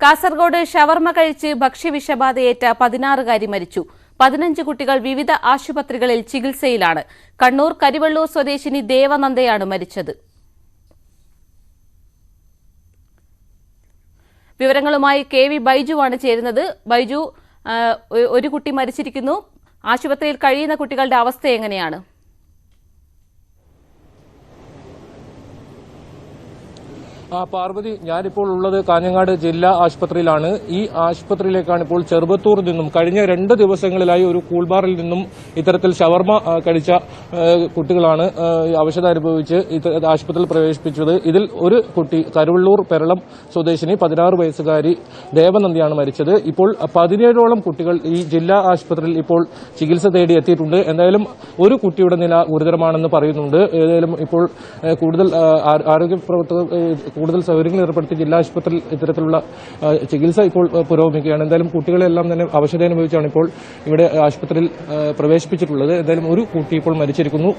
കാസർഗോഡ് ഷവർമ കഴിച്ച് ഭക്ഷ്യവിഷബാധയേറ്റ 16കാരി മരിച്ചു. 15 കുട്ടികൾ വിവിധ ആശുപത്രികളിൽ ചികിത്സയിലാണ്. കണ്ണൂർ കരിവള്ളൂർ സ്വദേശിനി ദേവനന്ദയാണ് മരിച്ചത്. വിവരങ്ങളുമായി കെ.വി. ബൈജുവാണ് ചേരുന്നത്. ബൈജു, ഒരു കുട്ടി മരിച്ചിരിക്കുന്നു. ആശുപത്രിയിൽ കഴിയുന്ന കുട്ടികളുടെ അവസ്ഥ എങ്ങനെയാണ്? പാർവതി, ഞാനിപ്പോൾ ഉള്ളത് കാഞ്ഞങ്ങാട് ജില്ലാ ആശുപത്രിയിലാണ്. ഈ ആശുപത്രിയിലേക്കാണ് ഇപ്പോൾ ചെറുവത്തൂരിൽ നിന്നും കഴിഞ്ഞ 2 ദിവസങ്ങളിലായി ഒരു കൂൾബാറിൽ നിന്നും ഇത്തരത്തിൽ ഷവർമ കഴിച്ച കുട്ടികളാണ് അവശത അനുഭവിച്ച് ആശുപത്രിയിൽ പ്രവേശിപ്പിച്ചത്. ഇതിൽ ഒരു കുട്ടി കരുവള്ളൂർ പെരളം സ്വദേശിനി 16 വയസ്സുകാരി ദേവനന്ദിയാണ് മരിച്ചത്. ഇപ്പോൾ 17ഓളം കുട്ടികൾ ഈ ജില്ലാ ആശുപത്രിയിൽ ഇപ്പോൾ ചികിത്സ തേടി എത്തിയിട്ടുണ്ട്. എന്തായാലും ഒരു കുട്ടിയുടെ നില ഗുരുതരമാണെന്ന് പറയുന്നുണ്ട്. ഏതായാലും ഇപ്പോൾ കൂടുതൽ ആരോഗ്യ പ്രവർത്തകർ കൂടുതൽ സൗകര്യങ്ങൾ ഏർപ്പെടുത്തി ജില്ലാ ആശുപത്രിയിൽ ഇത്തരത്തിലുള്ള ചികിത്സ ഇപ്പോൾ പുരോഗമിക്കുകയാണ്. എന്തായാലും കുട്ടികളെല്ലാം തന്നെ അവശത അനുഭവിച്ചാണ് ഇപ്പോൾ ഇവിടെ ആശുപത്രിയിൽ പ്രവേശിപ്പിച്ചിട്ടുള്ളത്. എന്തായാലും ഒരു കുട്ടി ഇപ്പോൾ മരിച്ചിരിക്കുന്നു.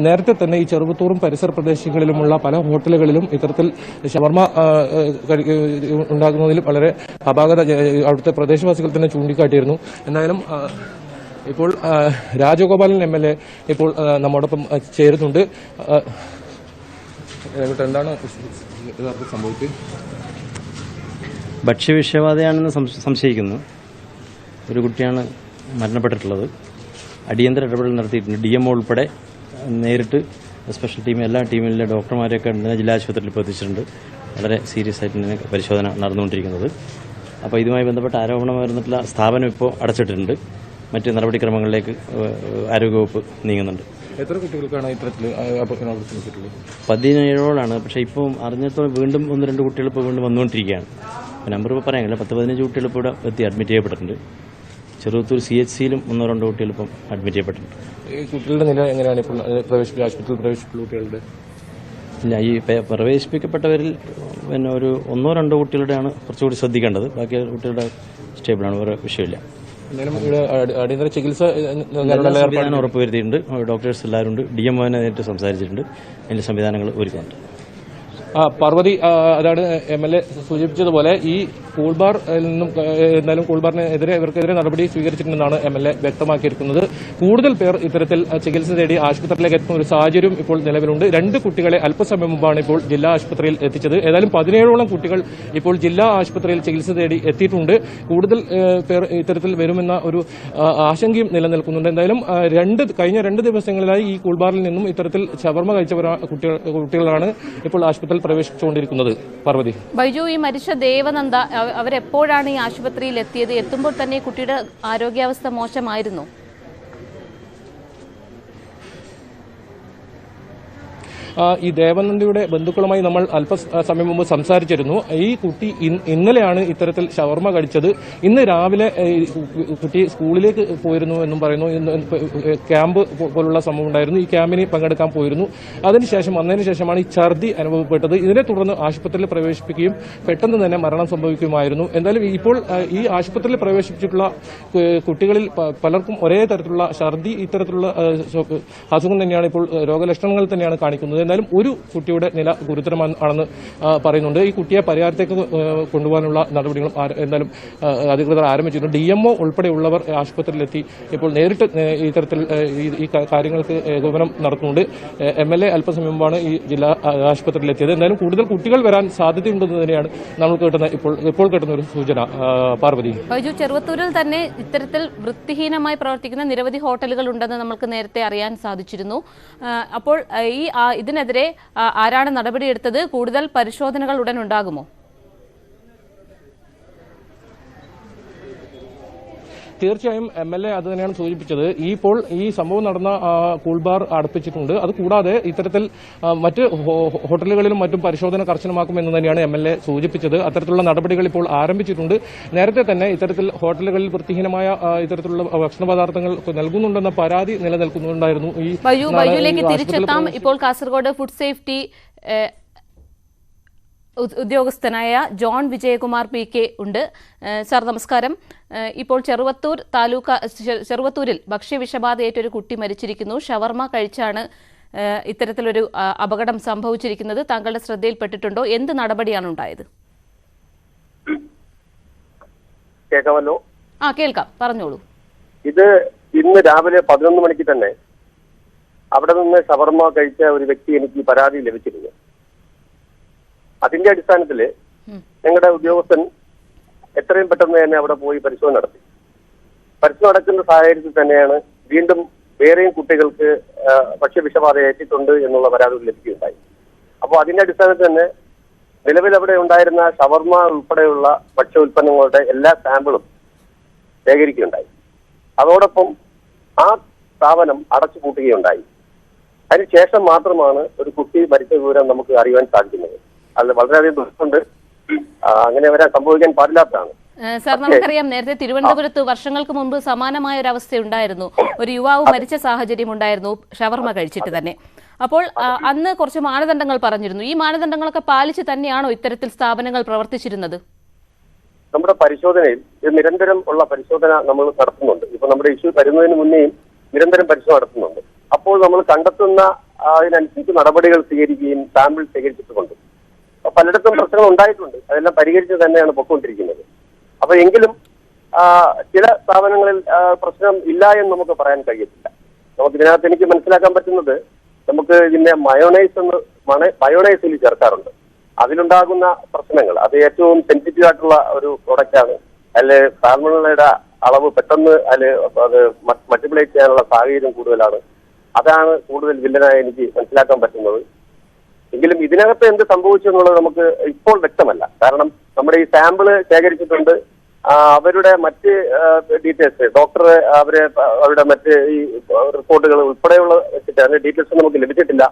നേരത്തെ തന്നെ ഈ ചെറുവത്തൂറും പരിസര പ്രദേശങ്ങളിലുമുള്ള പല ഹോട്ടലുകളിലും ഇത്തരത്തിൽ ഷവർമ ഉണ്ടാകുന്നതിൽ വളരെ അപാകത അവിടുത്തെ പ്രദേശവാസികൾ തന്നെ ചൂണ്ടിക്കാട്ടിയിരുന്നു. എന്തായാലും ഇപ്പോൾ രാജഗോപാലൻ MLA ഇപ്പോൾ നമ്മോടൊപ്പം ചേരുന്നുണ്ട്. എന്താണ് സംഭവിച്ചത്? ഭക്ഷ്യവിഷബാധയാണെന്ന് സംശയിക്കുന്നു. ഒരു കുട്ടിയാണ് മരണപ്പെട്ടിട്ടുള്ളത്. അടിയന്തര ഇടപെടൽ നടത്തിയിട്ടുണ്ട്. DMO ഉൾപ്പെടെ നേരിട്ട് സ്പെഷ്യൽ ടീം എല്ലാ ടീമിലെ ഡോക്ടർമാരെയൊക്കെ ജില്ലാ ആശുപത്രിയിൽ എത്തിച്ചിട്ടുണ്ട്. വളരെ സീരിയസ് ആയിട്ട് തന്നെ പരിശോധന നടന്നുകൊണ്ടിരിക്കുന്നത്. അപ്പോൾ ഇതുമായി ബന്ധപ്പെട്ട ആരോപണം വരുന്നിട്ടുള്ള സ്ഥാപനം ഇപ്പോൾ അടച്ചിട്ടിട്ടുണ്ട്. മറ്റ് നടപടിക്രമങ്ങളിലേക്ക് ആരോഗ്യവകുപ്പ് നീങ്ങുന്നുണ്ട്. എത്ര കുട്ടികൾക്കാണ് ഇത്തരത്തിൽ 17ഓളാണ്. പക്ഷേ ഇപ്പോൾ അറിഞ്ഞിടത്തോളം വീണ്ടും 1-2 കുട്ടികൾ ഇപ്പോൾ വീണ്ടും വന്നുകൊണ്ടിരിക്കുകയാണ്. നമ്പർ ഇപ്പോൾ പറയാനില്ല. 10-15 കുട്ടികൾ ഇപ്പോൾ ഇവിടെ എത്തി അഡ്മിറ്റ് ചെയ്യപ്പെട്ടിട്ടുണ്ട്. ചെറുവത്തൂർ CHCയിലും 1-2 കുട്ടികൾ ഇപ്പം അഡ്മിറ്റ് ചെയ്യപ്പെട്ടിട്ടുണ്ട്. ഈ കുട്ടികളുടെ നില എങ്ങനെയാണ് ഇപ്പോൾ ആശുപത്രിയിൽ പ്രവേശിപ്പിച്ച കുട്ടികളുടെ? ഇല്ല, ഈ പ്രവേശിപ്പിക്കപ്പെട്ടവരിൽ പിന്നെ ഒരു 1-2 കുട്ടികളുടെയാണ് കുറച്ചുകൂടി ശ്രദ്ധിക്കേണ്ടത്. ബാക്കി കുട്ടികളുടെ സ്റ്റേബിളാണ്, വേറെ വിഷയമില്ല. അടിയന്തര ചികിത്സ ഉറപ്പുവരുത്തിയിട്ടുണ്ട്. ഡോക്ടേഴ്സ് എല്ലാവരും ഉണ്ട്. DMO നേരിട്ട് സംസാരിച്ചിട്ടുണ്ട്. അതിന്റെ സംവിധാനങ്ങൾ ഒരുക്കുന്നുണ്ട്. പാർവതി, അതാണ് MLA സൂചിപ്പിച്ചതുപോലെ ഈ കൂൾബാർ നിന്നും എന്തായാലും കൂൾബാറിനെതിരെ ഇവർക്കെതിരെ നടപടി സ്വീകരിച്ചിട്ടുണ്ടെന്നാണ് MLA വ്യക്തമാക്കിയിരിക്കുന്നത്. കൂടുതൽ പേർ ഇത്തരത്തിൽ ചികിത്സ തേടി ആശുപത്രിയിലേക്ക് എത്തുന്ന ഒരു സാഹചര്യം ഇപ്പോൾ നിലവിലുണ്ട്. 2 കുട്ടികളെ അല്പസമയം മുമ്പാണ് ഇപ്പോൾ ജില്ലാ ആശുപത്രിയിൽ എത്തിച്ചത്. ഏതായാലും 17ഓളം കുട്ടികൾ ഇപ്പോൾ ജില്ലാ ആശുപത്രിയിൽ ചികിത്സ തേടി എത്തിയിട്ടുണ്ട്. കൂടുതൽ പേർ ഇത്തരത്തിൽ വരുമെന്ന ഒരു ആശങ്കയും നിലനിൽക്കുന്നുണ്ട്. എന്തായാലും കഴിഞ്ഞ 2 ദിവസങ്ങളിലായി ഈ കൂൾബാറിൽ നിന്നും ഇത്തരത്തിൽ ഷവർമ കഴിച്ച കുട്ടികളാണ് ഇപ്പോൾ ആശുപത്രിയിൽ പ്രവേശിച്ചുകൊണ്ടിരിക്കുന്നത്. പാർവതി, ബൈജു, ഈ മരിച്ച ദേവനന്ദ അവരെപ്പോഴാണ് ഈ ആശുപത്രിയിൽ എത്തിയത്? എത്തുമ്പോൾ തന്നെ കുട്ടിയുടെ ആരോഗ്യാവസ്ഥ മോശമായിരുന്നു? ഈ ദേവനന്ദയുടെ ബന്ധുക്കളുമായി നമ്മൾ അല്പസമയം മുമ്പ് സംസാരിച്ചിരുന്നു. ഈ കുട്ടി ഇന്നലെയാണ് ഇത്തരത്തിൽ ഷവർമ കഴിച്ചത്. ഇന്ന് രാവിലെ കുട്ടി സ്കൂളിലേക്ക് പോയിരുന്നു എന്നും പറയുന്നു. ക്യാമ്പ് പോലുള്ള സംഭവം ഉണ്ടായിരുന്നു. ഈ ക്യാമ്പിന് പങ്കെടുക്കാൻ പോയിരുന്നു. വന്നതിന് ശേഷമാണ് ഈ ഛർദി അനുഭവപ്പെട്ടത്. ഇതിനെ തുടർന്ന് ആശുപത്രിയിൽ പ്രവേശിപ്പിക്കുകയും പെട്ടെന്ന് തന്നെ മരണം സംഭവിക്കുകയുമായിരുന്നു. എന്തായാലും ഇപ്പോൾ ഈ ആശുപത്രിയിൽ പ്രവേശിപ്പിച്ചിട്ടുള്ള കുട്ടികളിൽ പലർക്കും ഒരേ തരത്തിലുള്ള ഛർദി, ഇത്തരത്തിലുള്ള അസുഖം തന്നെയാണ് ഇപ്പോൾ രോഗലക്ഷണങ്ങൾ തന്നെയാണ് കാണിക്കുന്നത്. എന്നാലും ഒരു കുട്ടിയുടെ നില ഗുരുതരമാണെന്ന് പറയുന്നുണ്ട്. ഈ കുട്ടിയെ പരിഹാരത്തേക്ക് കൊണ്ടുപോകാനുള്ള നടപടികളും എന്തായാലും അധികൃതർ ആരംഭിച്ചിട്ടുണ്ട്. DMO ഉൾപ്പെടെയുള്ളവർ ആശുപത്രിയിലെത്തി ഇപ്പോൾ നേരിട്ട് ഇത്തരത്തിൽ ഈ കാര്യങ്ങൾക്ക് ഏകോപനം നടത്തുന്നുണ്ട്. MLA അല്പസമയം മുമ്പാണ് ഈ ജില്ലാ ആശുപത്രിയിലെത്തിയത്. എന്തായാലും കൂടുതൽ കുട്ടികൾ വരാൻ സാധ്യതയുണ്ടെന്ന് തന്നെയാണ് നമ്മൾ ഇപ്പോൾ കിട്ടുന്ന ഒരു സൂചന. പാർവതി, ചെറുവത്തൂരിൽ തന്നെ ഇത്തരത്തിൽ വൃത്തിഹീനമായി പ്രവർത്തിക്കുന്ന നിരവധി ഹോട്ടലുകൾ ഉണ്ടെന്ന് നമുക്ക് നേരത്തെ അറിയാൻ സാധിച്ചിരുന്നു. അപ്പോൾ ഇതിനെതിരെ ആരാണ് നടപടിയെടുത്തത്? കൂടുതൽ പരിശോധനകൾ ഉടൻ ഉണ്ടാകുമോ? തീർച്ചയായും MLA അത് തന്നെയാണ് സൂചിപ്പിച്ചത്. ഇപ്പോൾ ഈ സംഭവം നടന്ന കൂൾബാർ അടപ്പിച്ചിട്ടുണ്ട്. അതുകൂടാതെ ഇത്തരത്തിൽ മറ്റ് ഹോട്ടലുകളിലും മറ്റും പരിശോധന കർശനമാക്കുമെന്ന് തന്നെയാണ് MLA സൂചിപ്പിച്ചത്. അത്തരത്തിലുള്ള നടപടികൾ ഇപ്പോൾ ആരംഭിച്ചിട്ടുണ്ട്. നേരത്തെ തന്നെ ഇത്തരത്തിൽ ഹോട്ടലുകളിൽ വൃത്തിഹീനമായ ഇത്തരത്തിലുള്ള ഭക്ഷണ പദാർത്ഥങ്ങൾ നൽകുന്നുണ്ടെന്ന പരാതി നിലനിൽക്കുന്നുണ്ടായിരുന്നു. ബൈജുവിലേക്ക് തിരിച്ചെത്താം. ഇപ്പോൾ കാസർഗോഡ് ഫുഡ് സേഫ്റ്റി ഉദ്യോഗസ്ഥനായ ജോൺ വിജയകുമാർ PK ഉണ്ട്. സർ, നമസ്കാരം. ഇപ്പോൾ ചെറുവത്തൂരിൽ ഭക്ഷ്യവിഷബാധയേറ്റ ഒരു കുട്ടി മരിച്ചിരിക്കുന്നു. ഷവർമ കഴിച്ചാണ് ഇത്തരത്തിലൊരു അപകടം സംഭവിച്ചിരിക്കുന്നത്. താങ്കളുടെ ശ്രദ്ധയിൽപ്പെട്ടിട്ടുണ്ടോ? എന്ത് നടപടിയാണ് ഉണ്ടായത്? കേൾക്കാമല്ലോ? കേൾക്കാം, പറഞ്ഞോളൂ. ഇത് ഇന്ന് രാവിലെ 11 മണിക്ക് തന്നെ അവിടെ നിന്ന് ഷവർമ കഴിച്ച ഒരു വ്യക്തി എനിക്ക് പരാതി ലഭിച്ചിരുന്നു. അതിന്റെ അടിസ്ഥാനത്തിൽ ഞങ്ങളുടെ ഉദ്യോഗസ്ഥൻ എത്രയും പെട്ടെന്ന് തന്നെ അവിടെ പോയി പരിശോധന നടത്തി. പരിശോധന നടക്കുന്ന സാഹചര്യത്തിൽ തന്നെയാണ് വീണ്ടും വേറെയും കുട്ടികൾക്ക് ഭക്ഷ്യവിഷബാധ ഏറ്റിട്ടുണ്ട് എന്നുള്ള പരാതി ലഭിക്കുകയുണ്ടായി. അപ്പോൾ അതിന്റെ അടിസ്ഥാനത്തിൽ തന്നെ നിലവിൽ അവിടെ ഉണ്ടായിരുന്ന ഷവർമ ഉൾപ്പെടെയുള്ള ഭക്ഷ്യ ഉൽപ്പന്നങ്ങളുടെ എല്ലാ സാമ്പിളും ശേഖരിക്കുകയുണ്ടായി. അതോടൊപ്പം ആ സ്ഥാപനം അടച്ചുപൂട്ടുകയുണ്ടായി. അതിനുശേഷം മാത്രമാണ് ഒരു കുട്ടി മരിച്ച വിവരം നമുക്ക് അറിയുവാൻ സാധിക്കുന്നത്. അത് വളരെയധികം ദുഃഖമുണ്ട്. അങ്ങനെ വരാൻ സംഭവിക്കാൻ പാടില്ലാത്തതാണ്. സാർ, നമുക്കറിയാം നേരത്തെ തിരുവനന്തപുരത്ത് വർഷങ്ങൾക്ക് മുമ്പ് സമാനമായ ഒരു അവസ്ഥയുണ്ടായിരുന്നു. ഒരു യുവാവ് മരിച്ച സാഹചര്യം ഉണ്ടായിരുന്നു ഷവർമ കഴിച്ചിട്ട് തന്നെ. അപ്പോൾ അന്ന് കുറച്ച് മാനദണ്ഡങ്ങൾ പറഞ്ഞിരുന്നു. ഈ മാനദണ്ഡങ്ങളൊക്കെ പാലിച്ച് തന്നെയാണോ ഇത്തരത്തിൽ സ്ഥാപനങ്ങൾ പ്രവർത്തിച്ചിരുന്നത്? നമ്മുടെ പരിശോധനയിൽ നിരന്തരം ഉള്ള പരിശോധന നമ്മൾ നടത്തുന്നുണ്ട്. ഇപ്പൊ നമ്മുടെ ഇഷ്യൂ വരുന്നതിന് മുന്നേയും നിരന്തരം പരിശോധന നടത്തുന്നുണ്ട്. അപ്പോൾ നമ്മൾ കണ്ടെത്തുന്ന അതിനനുസരിച്ച് നടപടികൾ സ്വീകരിക്കുകയും സാമ്പിൾ ശേഖരിച്ചിട്ടുമുണ്ട്. പലയിടത്തും പ്രശ്നങ്ങൾ ഉണ്ടായിട്ടുണ്ട്. അതെല്ലാം പരിഹരിച്ച് തന്നെയാണ് പൊയ്ക്കൊണ്ടിരിക്കുന്നത്. അപ്പൊ എങ്കിലും ചില സ്ഥാപനങ്ങളിൽ പ്രശ്നം ഇല്ല എന്ന് നമുക്ക് പറയാൻ കഴിയത്തില്ല. നമുക്ക് ഇതിനകത്ത് എനിക്ക് മനസ്സിലാക്കാൻ പറ്റുന്നത്, നമുക്ക് ഇതിന്റെ മയോണൈസിൽ ചേർക്കാറുണ്ട്. അതിലുണ്ടാകുന്ന പ്രശ്നങ്ങൾ അത് ഏറ്റവും സെൻസിറ്റീവ് ആയിട്ടുള്ള ഒരു പ്രോഡക്റ്റാണ്. അതിൽ സാൽമണലയുടെ അളവ് പെട്ടെന്ന് അത് മൾട്ടിപ്ലൈ ചെയ്യാനുള്ള സാഹചര്യം കൂടുതലാണ്. അതാണ് കൂടുതൽ വില്ലനായി എനിക്ക് മനസ്സിലാക്കാൻ പറ്റുന്നത്. എങ്കിലും ഇതിനകത്ത് എന്ത് സംഭവിച്ചു എന്നുള്ളത് നമുക്ക് ഇപ്പോൾ വ്യക്തമല്ല. കാരണം നമ്മുടെ ഈ സാമ്പിള് ശേഖരിച്ചിട്ടുണ്ട്. അവരുടെ മറ്റ് ഡീറ്റെയിൽസ് ഡോക്ടർ അവരുടെ മറ്റ് ഈ റിപ്പോർട്ടുകൾ ഉൾപ്പെടെയുള്ള വെച്ചിട്ട് അതിന്റെ ഡീറ്റെയിൽസ് നമുക്ക് ലഭിച്ചിട്ടില്ല.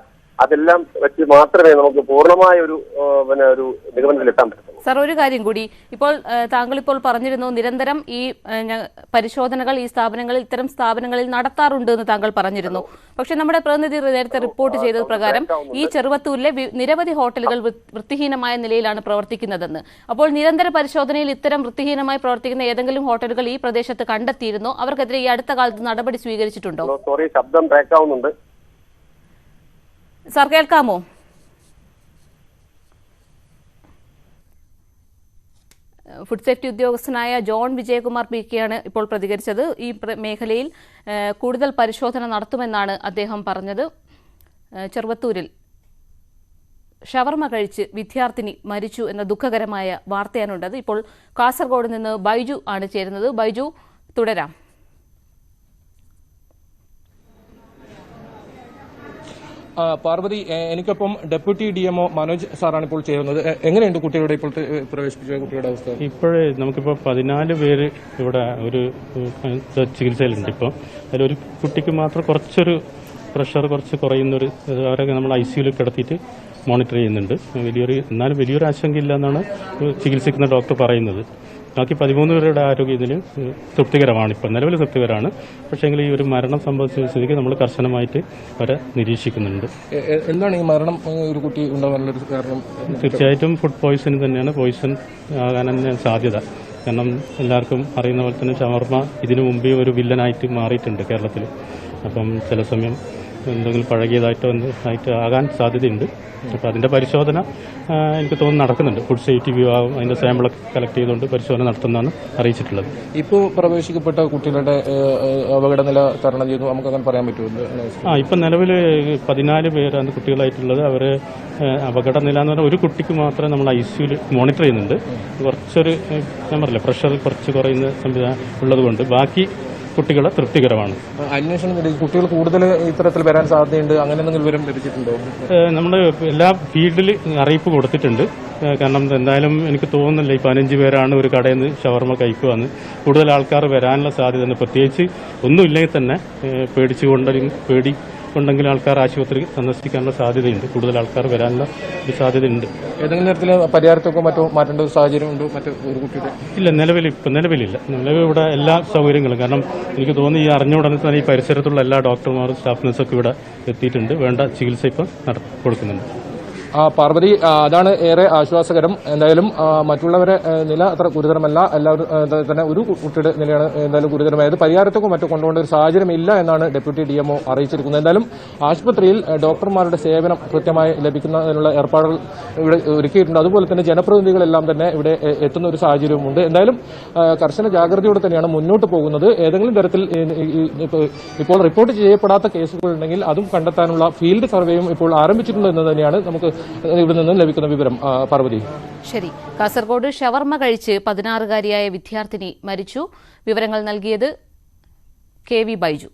അതെല്ലാം വെച്ച് മാത്രമേ നമുക്ക് പൂർണ്ണമായ ഒരു നിഗമനത്തിലെത്താൻ പറ്റൂ. സാർ, ഒരു കാര്യം കൂടി, ഇപ്പോൾ താങ്കൾ ഇപ്പോൾ പറഞ്ഞിരുന്നു നിരന്തരം ഈ പരിശോധനകൾ ഈ സ്ഥാപനങ്ങളിൽ ഇത്തരം സ്ഥാപനങ്ങളിൽ നടത്താറുണ്ട് എന്ന് താങ്കൾ പറഞ്ഞിരുന്നു. പക്ഷെ നമ്മുടെ പ്രതിനിധി നേരത്തെ റിപ്പോർട്ട് ചെയ്തത് പ്രകാരം ഈ ചെറുവത്തൂരിലെ നിരവധി ഹോട്ടലുകൾ വൃത്തിഹീനമായ നിലയിലാണ് പ്രവർത്തിക്കുന്നതെന്ന്. അപ്പോൾ നിരന്തര പരിശോധനയിൽ ഇത്തരം വൃത്തിഹീനമായി പ്രവർത്തിക്കുന്ന ഏതെങ്കിലും ഹോട്ടലുകൾ ഈ പ്രദേശത്ത് കണ്ടെത്തിയിരുന്നോ? അവർക്കെതിരെ ഈ അടുത്ത കാലത്ത് നടപടി സ്വീകരിച്ചിട്ടുണ്ടോ? സോറി, ശബ്ദം ബ്രേക്ക് ആവുന്നുണ്ട്. സാർ, കേൾക്കാമോ? ഫുഡ് സേഫ്റ്റി ഉദ്യോഗസ്ഥനായ ജോൺ വിജയകുമാർ PK ആണ് ഇപ്പോൾ പ്രതികരിച്ചത്. ഈ മേഖലയിൽ കൂടുതൽ പരിശോധന നടത്തുമെന്നാണ് അദ്ദേഹം പറഞ്ഞത്. ചെറുവത്തൂരിൽ ഷവർമ കഴിച്ച് വിദ്യാർത്ഥിനി മരിച്ചു എന്ന ദുഃഖകരമായ വാർത്തയാണുണ്ടത്. ഇപ്പോൾ കാസർഗോഡ് നിന്ന് ബൈജു ആണ് ചേരുന്നത്. ബൈജു, തുടരാം. പാർവതി, എനിക്കൊപ്പം ഡെപ്യൂട്ടി DMO മനോജ് സാറാണ് ഇപ്പോൾ ചെയ്യുന്നത്. എങ്ങനെയുണ്ട് കുട്ടികളുടെ ഇപ്പോഴത്തെ പ്രവേശിപ്പിച്ച കുട്ടികളുടെ അവസ്ഥ? ഇപ്പോഴേ നമുക്കിപ്പോൾ 14 പേര് ഇവിടെ ഒരു ചികിത്സയിലുണ്ട്. ഇപ്പോൾ അതിലൊരു കുട്ടിക്ക് മാത്രം കുറച്ചൊരു പ്രഷർ കുറച്ച് കുറയുന്നൊരു അവരൊക്കെ നമ്മൾ ICUയിൽ കിടത്തിയിട്ട് മോണിറ്റർ ചെയ്യുന്നുണ്ട്. എന്നാലും വലിയൊരു ആശങ്കയില്ല എന്നാണ് ചികിത്സിക്കുന്ന ഡോക്ടർ പറയുന്നത്. ബാക്കി 13 പേരുടെ ആരോഗ്യം ഇതിന് തൃപ്തികരമാണ്. ഇപ്പം നിലവിൽ തൃപ്തികരമാണ്. പക്ഷേങ്കിൽ ഈ ഒരു മരണം സംഭവിച്ച സ്ഥിതിക്ക് നമ്മൾ കർശനമായിട്ട് അവരെ നിരീക്ഷിക്കുന്നുണ്ട്. എന്താണ് ഈ മരണം ഒരു കുട്ടി ഉണ്ടാകാനുള്ള കാരണം? തീർച്ചയായിട്ടും ഫുഡ് പോയിസൺ തന്നെയാണ്. പോയിസൺ ആകാൻ തന്നെ സാധ്യത. കാരണം എല്ലാവർക്കും അറിയുന്ന പോലെ തന്നെ ഷവർമ ഇതിനു മുമ്പേ ഒരു വില്ലനായിട്ട് മാറിയിട്ടുണ്ട് കേരളത്തിൽ. അപ്പം ചില സമയം എന്തെങ്കിലും പഴകിയതായിട്ടോ ആയിട്ട് ആകാൻ സാധ്യതയുണ്ട്. അപ്പോൾ അതിൻ്റെ പരിശോധന എനിക്ക് തോന്നുന്നു നടക്കുന്നുണ്ട്. ഫുഡ് സേഫ്റ്റി വിഭാഗം അതിൻ്റെ സാമ്പിളൊക്കെ കളക്ട് ചെയ്തുകൊണ്ട് പരിശോധന നടത്തുന്നതാണ് അറിയിച്ചിട്ടുള്ളത്. ഇപ്പോൾ പ്രവേശിക്കപ്പെട്ട കുട്ടികളുടെ അപകടനില തരണം ചെയ്തു നമുക്കങ്ങനെ പറയാൻ പറ്റുമല്ലോ? ഇപ്പം നിലവിൽ 14 പേരാണ് കുട്ടികളായിട്ടുള്ളത്. അവർ അപകടനില എന്ന് പറഞ്ഞാൽ ഒരു കുട്ടിക്ക് മാത്രമേ നമ്മൾ ICUയിൽ മോണിറ്റർ ചെയ്യുന്നുണ്ട്. കുറച്ചൊരു ഞാൻ പറഞ്ഞില്ല പ്രഷർ കുറച്ച് കുറയുന്ന സംവിധാനം ഉള്ളതുകൊണ്ട് ബാക്കി കുട്ടികളെ തൃപ്തികരമാണ്. അന്വേഷണം കുട്ടികൾ കൂടുതൽ ഇത്തരത്തിൽ വരാൻ സാധ്യതയുണ്ട്, അങ്ങനെ എന്തെങ്കിലും വിവരം ലഭിച്ചിട്ടുണ്ടോ? നമ്മൾ എല്ലാ ഫീൽഡിൽ അറിയിപ്പ് കൊടുത്തിട്ടുണ്ട്. കാരണം എന്തായാലും എനിക്ക് തോന്നുന്നില്ല ഈ 15 പേരാണ് ഒരു കടയിൽ നിന്ന് ഷവർമ കഴിക്കുവാന്ന്. കൂടുതൽ ആൾക്കാർ വരാനുള്ള സാധ്യതയുണ്ട്. പ്രത്യേകിച്ച് ഒന്നുമില്ലെങ്കിൽ തന്നെ പേടി ഉണ്ടെങ്കിൽ ആൾക്കാർ ആശുപത്രി സന്ദർശിക്കാനുള്ള സാധ്യതയുണ്ട്. കൂടുതൽ ആൾക്കാർ വരാനുള്ള ഒരു സാധ്യതയുണ്ട്. ഏതെങ്കിലും തരത്തിൽ പരിഹാരത്തൊക്കെ മറ്റോ മാറ്റേണ്ട ഒരു സാഹചര്യം ഉണ്ടോ മറ്റു ഒരു കുട്ടിയുടെ? ഇല്ല, നിലവിലില്ല. നിലവിൽ ഇവിടെ എല്ലാ സൗകര്യങ്ങളും, കാരണം എനിക്ക് തോന്നുന്നു ഈ അറിഞ്ഞ ഉടനെ തന്നെ ഈ പരിസരത്തുള്ള എല്ലാ ഡോക്ടർമാരും സ്റ്റാഫ് നഴ്സൊക്കെ ഇവിടെ എത്തിയിട്ടുണ്ട്. വേണ്ട ചികിത്സ ഇപ്പം കൊടുക്കുന്നുണ്ട്. പാർവതി, അതാണ് ഏറെ ആശ്വാസകരം. എന്തായാലും മറ്റുള്ളവരെ നില അത്ര ഗുരുതരമല്ല. എല്ലാവരും തന്നെ ഒരു കുട്ടിയുടെ നിലയാണ് എന്തായാലും ഗുരുതരമായത്. പരിഹാരത്തേക്കോ മറ്റോ കൊണ്ടുപോകേണ്ട ഒരു സാഹചര്യമില്ല എന്നാണ് ഡെപ്യൂട്ടി DMO അറിയിച്ചിരിക്കുന്നത്. എന്തായാലും ആശുപത്രിയിൽ ഡോക്ടർമാരുടെ സേവനം കൃത്യമായി ലഭിക്കുന്നതിനുള്ള ഏർപ്പാടുകൾ ഇവിടെ ഒരുക്കിയിട്ടുണ്ട്. അതുപോലെ തന്നെ ജനപ്രതിനിധികളെല്ലാം തന്നെ ഇവിടെ എത്തുന്ന ഒരു സാഹചര്യവുമുണ്ട്. എന്തായാലും കർശന ജാഗ്രതയോടെ തന്നെയാണ് മുന്നോട്ട് പോകുന്നത്. ഏതെങ്കിലും തരത്തിൽ ഇപ്പോൾ റിപ്പോർട്ട് ചെയ്യപ്പെടാത്ത കേസുകൾ ഉണ്ടെങ്കിൽ അതും കണ്ടെത്താനുള്ള ഫീൽഡ് സർവേയും ഇപ്പോൾ ആരംഭിച്ചിട്ടുണ്ട് എന്ന് തന്നെയാണ് നമുക്ക് ഇവിടെ നിന്ന് ലഭിക്കുന്ന വിവരം. പാർവതി, ശരി. കാസർഗോഡ് ഷവർമ കഴിച്ച് 16-കാരിയായ വിദ്യാർത്ഥിനി മരിച്ചു. വിവരങ്ങൾ നൽകിയത് KV ബൈജു.